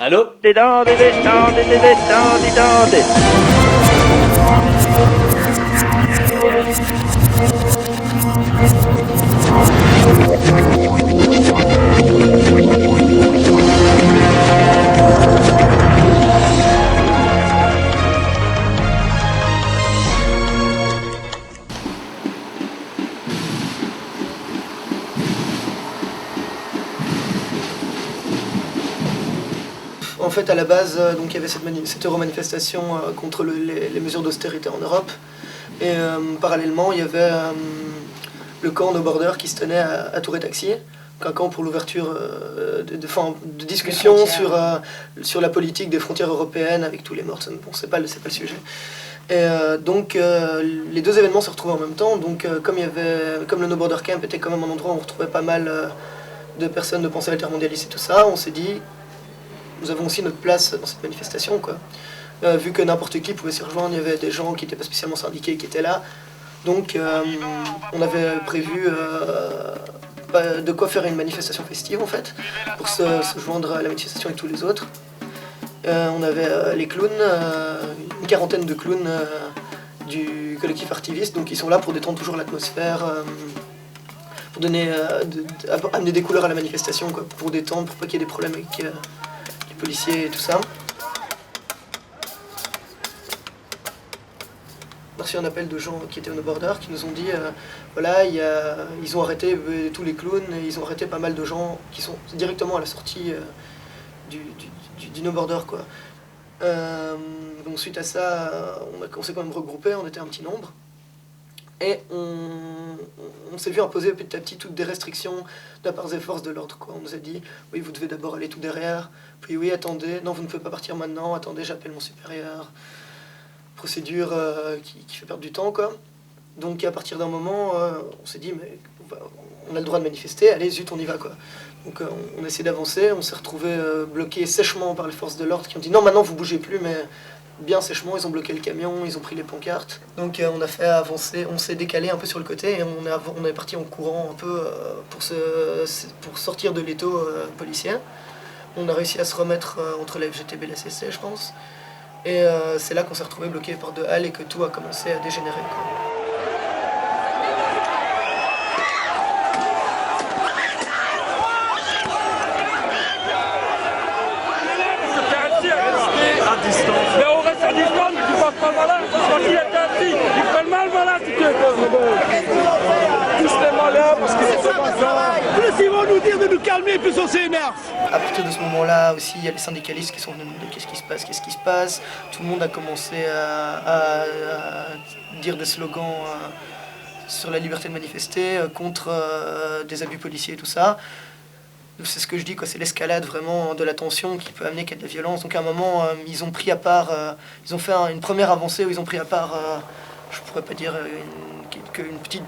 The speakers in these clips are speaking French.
Allô? En fait, à la base, donc, il y avait cette euro-manifestation contre les mesures d'austérité en Europe. Et parallèlement, il y avait le camp No Border qui se tenait à Tour et Taxi. Donc, un camp pour l'ouverture de discussions sur la politique des frontières européennes avec tous les morts. Bon, c'est pas le sujet. Et donc, les deux événements se retrouvaient en même temps. Donc, comme le No Border Camp était quand même un endroit où on retrouvait pas mal de personnes de pensée altermondialiste et tout ça, on s'est dit, nous avons aussi notre place dans cette manifestation, quoi. Vu que n'importe qui pouvait s'y rejoindre, il y avait des gens qui n'étaient pas spécialement syndiqués qui étaient là. Donc on avait prévu de quoi faire une manifestation festive en fait, pour se joindre à la manifestation avec tous les autres. On avait les clowns, une quarantaine de clowns du collectif Artiviste, donc ils sont là pour détendre toujours l'atmosphère, pour amener des couleurs à la manifestation, quoi, pour détendre, pour pas qu'il y ait des problèmes avec les policiers et tout ça. On a reçu un appel de gens qui étaient au No Border qui nous ont dit voilà, ils ont arrêté tous les clowns et ils ont arrêté pas mal de gens qui sont directement à la sortie du No Border, quoi. Donc suite à ça, on s'est quand même regroupé, on était un petit nombre. Et on s'est vu imposer petit à petit toutes des restrictions de la part des forces de l'ordre, quoi. On nous a dit, oui, vous devez d'abord aller tout derrière, puis oui, attendez, non, vous ne pouvez pas partir maintenant, attendez, j'appelle mon supérieur. Procédure qui fait perdre du temps, quoi. Donc à partir d'un moment, on s'est dit, mais on a le droit de manifester, allez, zut, on y va, quoi. Donc on a essayé d'avancer, on s'est retrouvé bloqué sèchement par les forces de l'ordre qui ont dit, non, maintenant vous bougez plus, mais bien sèchement, ils ont bloqué le camion, ils ont pris les pancartes. Donc on a fait avancer, on s'est décalé un peu sur le côté et on est parti en courant un peu pour sortir de l'étau policier. On a réussi à se remettre entre la FGTB et la CSC, je pense. Et c'est là qu'on s'est retrouvé bloqué par deux halles et que tout a commencé à dégénérer, quoi. À distance. Mais on reste à distance, mais tu passes pas le malin. Quand il était assis, il fait le mal, voilà, si tu veux. Tous les malins, parce que c'est pas ça. Plus ils vont nous dire de nous calmer, plus on s'énerve. À partir de ce moment-là aussi, il y a les syndicalistes qui sont venus nous dire qu'est-ce qui se passe. Tout le monde a commencé à dire des slogans sur la liberté de manifester, contre des abus policiers et tout ça. C'est ce que je dis, quoi, c'est l'escalade vraiment de la tension qui peut amener qu'à de la violence. Donc à un moment, ils ont pris à part, ils ont fait une première avancée où ils ont pris à part, je pourrais pas dire quelques petites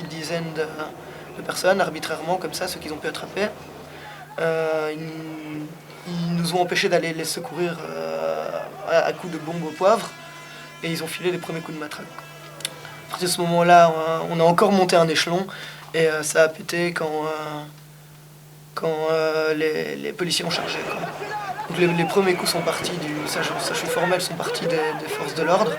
dizaines de personnes, arbitrairement comme ça, ceux qu'ils ont pu attraper. Ils nous ont empêchés d'aller les secourir à coups de bombes au poivre et ils ont filé les premiers coups de matraque. À partir de ce moment-là, on a encore monté un échelon et ça a pété quand les policiers ont chargé, quoi. Donc les premiers coups sont partis ça je suis formel, sont partis des forces de l'ordre.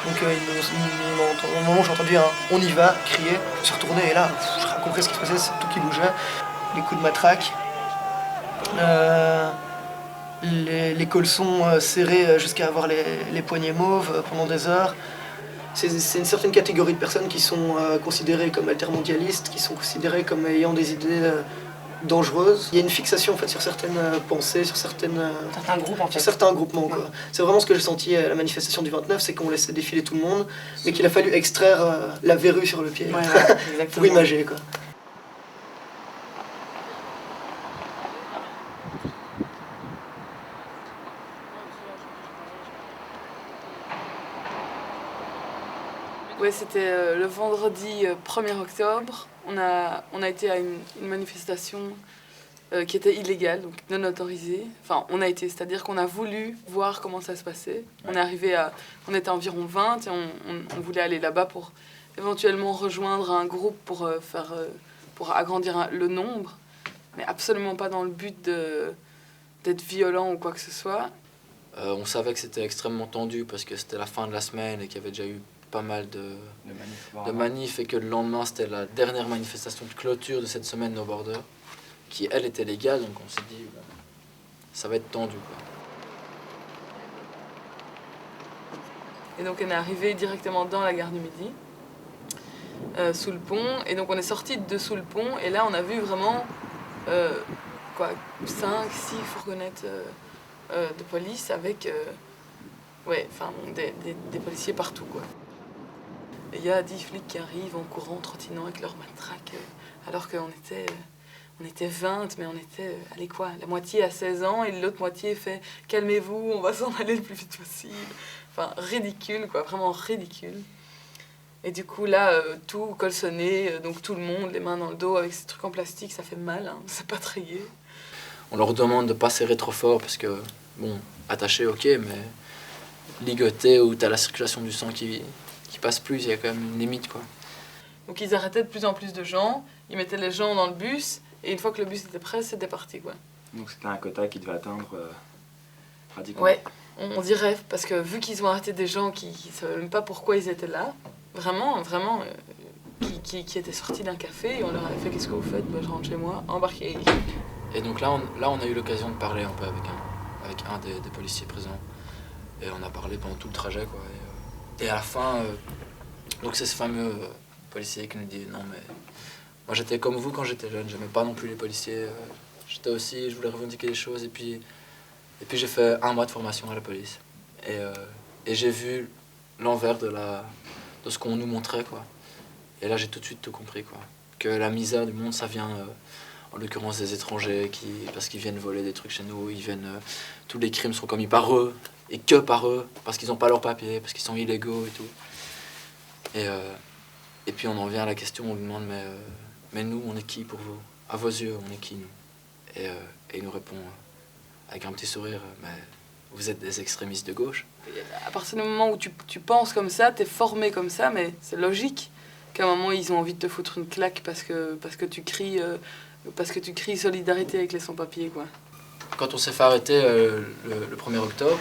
Donc au moment où j'ai entendu un « on y va » crier, je me suis retourné et là, j'ai compris ce qui se passait, c'est tout qui bougeait. Les coups de matraque, les colsons serrés jusqu'à avoir les poignets mauves pendant des heures. C'est une certaine catégorie de personnes qui sont considérées comme altermondialistes, qui sont considérées comme ayant des idées dangereuses. Il y a une fixation en fait sur certaines pensées, sur certains groupes, en fait. Sur certains groupements, quoi. C'est vraiment ce que j'ai senti à la manifestation du 29, c'est qu'on laissait défiler tout le monde, mais qu'il a fallu extraire la verrue sur le pied, pour imager, quoi. Ouais, c'était le vendredi 1er octobre. On a été à une manifestation qui était illégale, donc non autorisée. Enfin, on a été, c'est-à-dire qu'on a voulu voir comment ça se passait. On est arrivé on était environ 20 et on voulait aller là-bas pour éventuellement rejoindre un groupe pour agrandir le nombre, mais absolument pas dans le but d'être violent ou quoi que ce soit. On savait que c'était extrêmement tendu parce que c'était la fin de la semaine et qu'il y avait déjà eu pas mal de manifs et que le lendemain c'était la dernière manifestation de clôture de cette semaine No Border qui elle était légale, donc on s'est dit bon, ça va être tendu quoi. Et donc on est arrivé directement dans la gare du Midi, sous le pont, et donc on est sorti de sous le pont et là on a vu vraiment 5, 6 fourgonnettes de police avec des policiers partout quoi. Il y a 10 flics qui arrivent en courant, trottinant avec leurs matraques, alors qu'on était 20, mais on était, allez quoi, la moitié à 16 ans, et l'autre moitié fait « calmez-vous, on va s'en aller le plus vite possible ». Enfin, ridicule quoi, vraiment ridicule. Et du coup là, tout colsonné, donc tout le monde, les mains dans le dos, avec ces trucs en plastique, ça fait mal, hein, c'est pas très gai. On leur demande de pas serrer trop fort parce que, bon, attaché ok, mais ligoté où t'as la circulation du sang qui passe plus, il y a quand même une limite quoi. Donc ils arrêtaient de plus en plus de gens, ils mettaient les gens dans le bus, et une fois que le bus était prêt, c'était parti quoi. Donc c'était un quota qui devait atteindre radicalement. Ouais, on dirait, parce que vu qu'ils ont arrêté des gens qui ne savaient même pas pourquoi ils étaient là, vraiment, qui étaient sortis d'un café, et on leur avait fait « qu'est-ce que vous faites ?» Je rentre chez moi, embarqué. Et donc là, on a eu l'occasion de parler un peu avec un des policiers présents. Et on a parlé pendant tout le trajet quoi. Et à la fin, donc c'est ce fameux policier qui nous dit non mais moi j'étais comme vous quand j'étais jeune, j'aimais pas non plus les policiers, j'étais aussi, je voulais revendiquer des choses et puis j'ai fait 1 mois de formation à la police et j'ai vu l'envers de ce qu'on nous montrait quoi. Et là j'ai tout de suite tout compris quoi, que la misère du monde ça vient en l'occurrence des étrangers parce qu'ils viennent voler des trucs chez nous, tous les crimes sont commis par eux. Et que par eux, parce qu'ils n'ont pas leurs papiers, parce qu'ils sont illégaux et tout. Et puis on en vient à la question, on lui demande mais nous, on est qui pour vous? À vos yeux, on est qui nous? Et il nous répond avec un petit sourire, mais vous êtes des extrémistes de gauche. À partir du moment où tu penses comme ça, t'es formé comme ça, mais c'est logique qu'à un moment ils ont envie de te foutre une claque parce que tu cries solidarité avec les sans-papiers quoi. Quand on s'est fait arrêter le 1er octobre,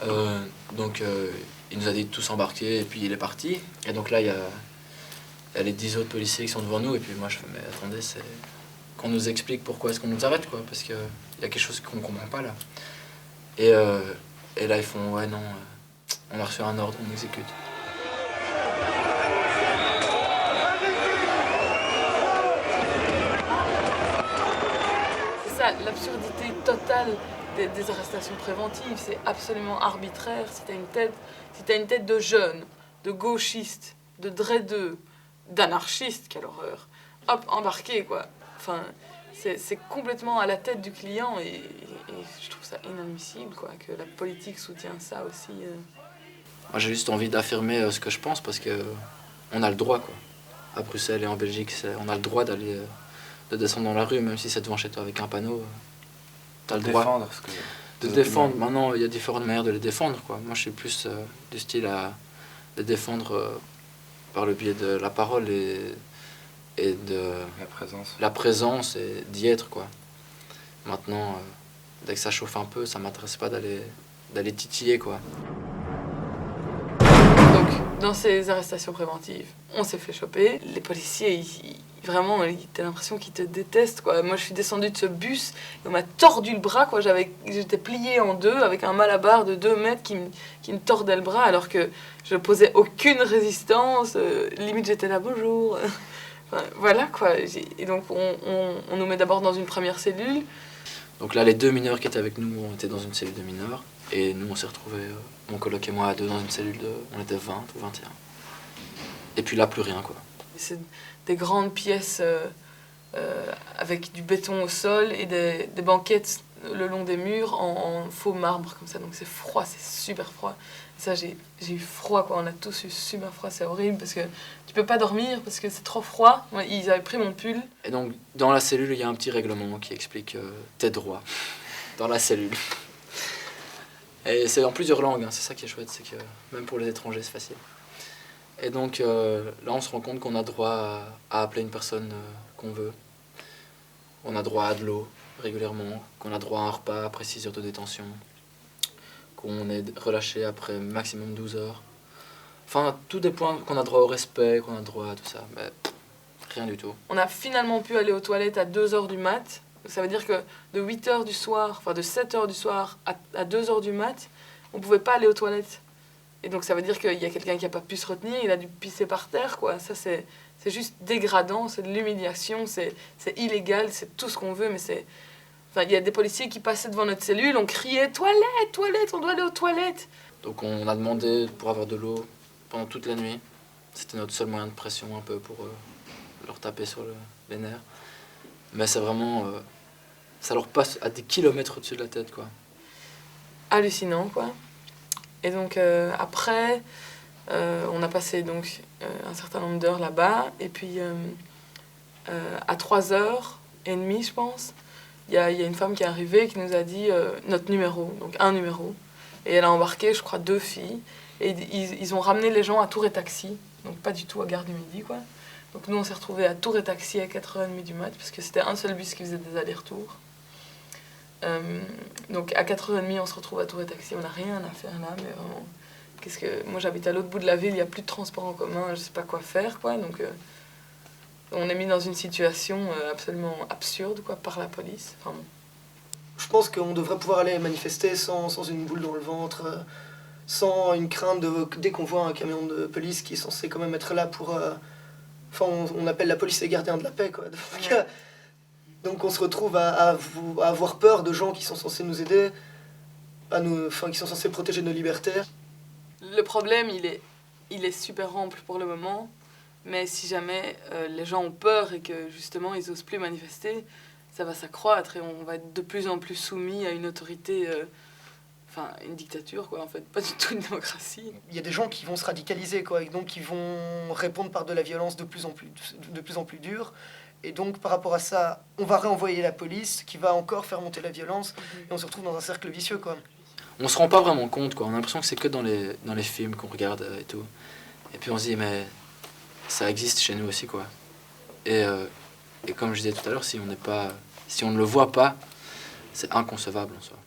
il nous a dit de tous embarquer et puis il est parti. Et donc là, il y a les 10 autres policiers qui sont devant nous. Et puis moi, je fais, mais attendez, c'est qu'on nous explique pourquoi est-ce qu'on nous arrête, quoi. Parce qu'il y a quelque chose qu'on ne comprend pas, là. Et là, ils font, ouais, non, on a reçu un ordre, on exécute. C'est ça, l'absurdité totale des arrestations préventives, c'est absolument arbitraire. Si t'as une tête de jeune, de gauchiste, de dreadeux, d'anarchiste, quelle horreur, hop, embarqué quoi. Enfin, c'est complètement à la tête du client et je trouve ça inadmissible quoi, que la politique soutient ça aussi. Moi j'ai juste envie d'affirmer ce que je pense parce que on a le droit quoi. À Bruxelles et en Belgique, on a le droit de descendre dans la rue, même si c'est devant chez toi avec un panneau. T'as le droit de défendre. Maintenant, il y a différentes manières de les défendre, quoi. Moi, je suis plus du style à les défendre par le biais de la parole et de la présence et d'y être, quoi. Maintenant, dès que ça chauffe un peu, ça m'intéresse pas d'aller titiller, quoi. Donc, dans ces arrestations préventives, on s'est fait choper. Les policiers, vraiment, t'as l'impression qu'ils te détestent, quoi. Moi, je suis descendue de ce bus et on m'a tordu le bras, quoi. J'étais pliée en deux avec un malabar de 2 mètres qui me tordait le bras alors que je posais aucune résistance. Limite, j'étais là, bonjour. Enfin, voilà, quoi. Et donc, on nous met d'abord dans une première cellule. Donc là, les 2 mineurs qui étaient avec nous, on était dans une cellule de mineurs. Et nous, on s'est retrouvés, mon coloc et moi, à 2 dans une cellule on était 20 ou 21. Et puis là, plus rien, quoi. C'est des grandes pièces avec du béton au sol et des banquettes le long des murs en faux marbre comme ça. Donc c'est froid, c'est super froid. Et ça, j'ai eu froid, quoi. On a tous eu super froid, c'est horrible parce que tu peux pas dormir parce que c'est trop froid. Ouais, ils avaient pris mon pull. Et donc, dans la cellule, il y a un petit règlement qui explique tes droits dans la cellule. Et c'est en plusieurs langues, hein. C'est ça qui est chouette, c'est que même pour les étrangers, c'est facile. Et donc là, on se rend compte qu'on a droit à appeler une personne qu'on veut. On a droit à de l'eau, régulièrement, qu'on a droit à un repas après 6 heures de détention, qu'on est relâché après maximum 12 heures. Enfin, tous des points qu'on a droit au respect, qu'on a droit à tout ça, mais rien du tout. On a finalement pu aller aux toilettes à 2h du mat. Ça veut dire que de 8h du soir, enfin de 7h du soir à 2h du mat, on pouvait pas aller aux toilettes. Et donc ça veut dire qu'il y a quelqu'un qui a pas pu se retenir, il a dû pisser par terre, quoi. Ça c'est juste dégradant, c'est de l'humiliation, c'est illégal, c'est tout ce qu'on veut, mais c'est... Enfin, il y a des policiers qui passaient devant notre cellule, on criait « Toilettes, toilettes, on doit aller aux toilettes !» Donc on a demandé pour avoir de l'eau pendant toute la nuit. C'était notre seul moyen de pression un peu pour leur taper sur les nerfs. Mais c'est vraiment... ça leur passe à des kilomètres au-dessus de la tête, quoi. Hallucinant, quoi. Et donc après, on a passé donc, un certain nombre d'heures là-bas. Et puis à 3h30, je pense, il y a une femme qui est arrivée qui nous a dit notre numéro, donc un numéro. Et elle a embarqué, je crois, 2 filles. Et ils ont ramené les gens à Tour et Taxi, donc pas du tout à Gare du Midi, quoi. Donc nous, on s'est retrouvés à Tour et Taxi à 4h30 du mat, parce que c'était un seul bus qui faisait des allers-retours. Donc à 4h30, on se retrouve à Tour et Taxi, on n'a rien à faire là, mais vraiment... Moi, j'habite à l'autre bout de la ville, il n'y a plus de transport en commun, je ne sais pas quoi faire, quoi. Donc on est mis dans une situation absolument absurde, quoi, par la police. Enfin, bon. Je pense qu'on devrait pouvoir aller manifester sans une boule dans le ventre, sans une crainte dès qu'on voit un camion de police qui est censé quand même être là pour... Enfin, on appelle la police les gardiens de la paix, quoi. Donc on se retrouve à avoir peur de gens qui sont censés nous aider, qui sont censés protéger nos libertés. Le problème, il est super ample pour le moment, mais si jamais les gens ont peur et que justement ils n'osent plus manifester, ça va s'accroître et on va être de plus en plus soumis à une autorité, enfin une dictature, quoi, en fait, pas du tout une démocratie. Il y a des gens qui vont se radicaliser, quoi, et donc qui vont répondre par de la violence de plus en plus dure. Et donc, par rapport à ça, on va réenvoyer la police, qui va encore faire monter la violence, et on se retrouve dans un cercle vicieux, quoi. On se rend pas vraiment compte, quoi. On a l'impression que c'est que dans les films qu'on regarde et tout. Et puis on se dit, mais ça existe chez nous aussi, quoi. Et comme je disais tout à l'heure, si on ne le voit pas, c'est inconcevable en soi.